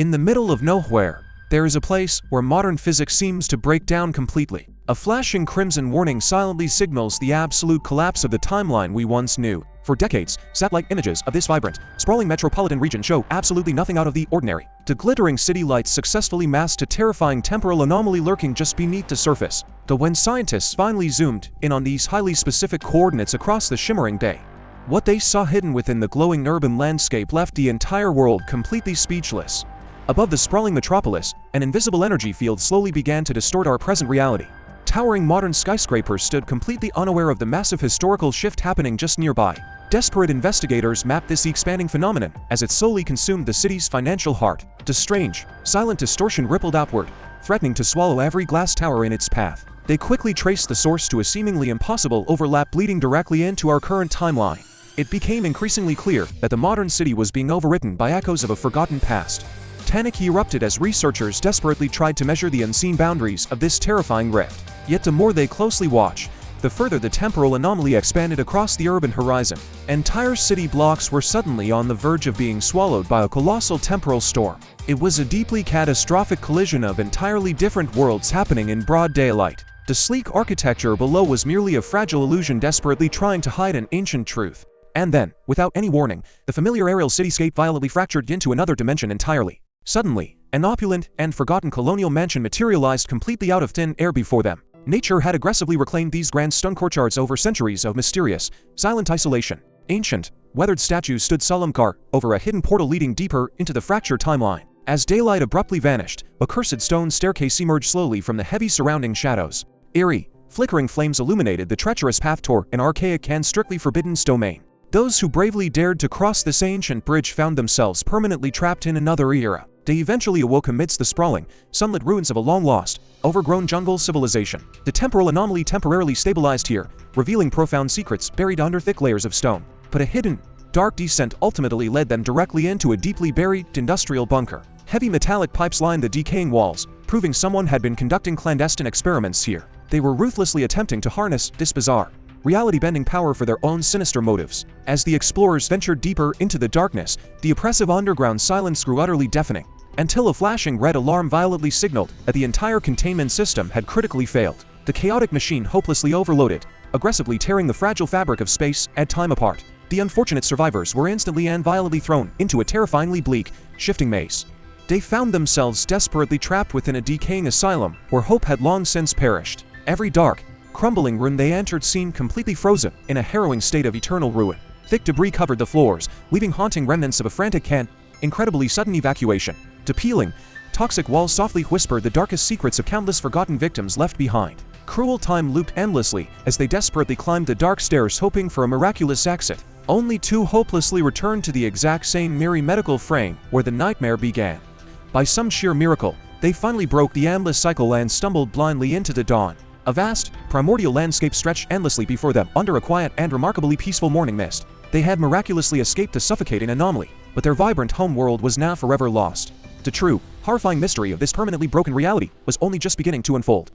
In the middle of nowhere, there is a place where modern physics seems to break down completely. A flashing crimson warning silently signals the absolute collapse of the timeline we once knew. For decades, satellite images of this vibrant, sprawling metropolitan region show absolutely nothing out of the ordinary. The glittering city lights successfully masked a terrifying temporal anomaly lurking just beneath the surface. But when scientists finally zoomed in on these highly specific coordinates across the shimmering day, what they saw hidden within the glowing urban landscape left the entire world completely speechless. Above the sprawling metropolis, an invisible energy field slowly began to distort our present reality. Towering modern skyscrapers stood completely unaware of the massive historical shift happening just nearby. Desperate investigators mapped this expanding phenomenon as it slowly consumed the city's financial heart. The strange, silent distortion rippled outward, threatening to swallow every glass tower in its path. They quickly traced the source to a seemingly impossible overlap leading directly into our current timeline. It became increasingly clear that the modern city was being overwritten by echoes of a forgotten past. Panic erupted as researchers desperately tried to measure the unseen boundaries of this terrifying rift. Yet the more they closely watched, the further the temporal anomaly expanded across the urban horizon. Entire city blocks were suddenly on the verge of being swallowed by a colossal temporal storm. It was a deeply catastrophic collision of entirely different worlds happening in broad daylight. The sleek architecture below was merely a fragile illusion desperately trying to hide an ancient truth. And then, without any warning, the familiar aerial cityscape violently fractured into another dimension entirely. Suddenly, an opulent and forgotten colonial mansion materialized completely out of thin air before them. Nature had aggressively reclaimed these grand stone courtyards over centuries of mysterious, silent isolation. Ancient, weathered statues stood solemn guard over a hidden portal leading deeper into the fractured timeline. As daylight abruptly vanished, a cursed stone staircase emerged slowly from the heavy surrounding shadows. Eerie, flickering flames illuminated the treacherous path toward an archaic and strictly forbidden domain. Those who bravely dared to cross this ancient bridge found themselves permanently trapped in another era. They eventually awoke amidst the sprawling, sunlit ruins of a long-lost, overgrown jungle civilization. The temporal anomaly temporarily stabilized here, revealing profound secrets buried under thick layers of stone. But a hidden, dark descent ultimately led them directly into a deeply buried industrial bunker. Heavy metallic pipes lined the decaying walls, proving someone had been conducting clandestine experiments here. They were ruthlessly attempting to harness this bizarre, reality-bending power for their own sinister motives. As the explorers ventured deeper into the darkness, the oppressive underground silence grew utterly deafening, until a flashing red alarm violently signaled that the entire containment system had critically failed. The chaotic machine hopelessly overloaded, aggressively tearing the fragile fabric of space and time apart. The unfortunate survivors were instantly and violently thrown into a terrifyingly bleak, shifting maze. They found themselves desperately trapped within a decaying asylum where hope had long since perished. Every dark, crumbling room they entered seemed completely frozen in a harrowing state of eternal ruin. Thick debris covered the floors, leaving haunting remnants of a frantic and incredibly sudden evacuation. The peeling, toxic walls softly whispered the darkest secrets of countless forgotten victims left behind. Cruel time looped endlessly as they desperately climbed the dark stairs hoping for a miraculous exit, only to hopelessly return to the exact same mirror medical frame where the nightmare began. By some sheer miracle, they finally broke the endless cycle and stumbled blindly into the dawn. A vast, primordial landscape stretched endlessly before them under a quiet and remarkably peaceful morning mist. They had miraculously escaped the suffocating anomaly, but their vibrant home world was now forever lost. The true, horrifying mystery of this permanently broken reality was only just beginning to unfold.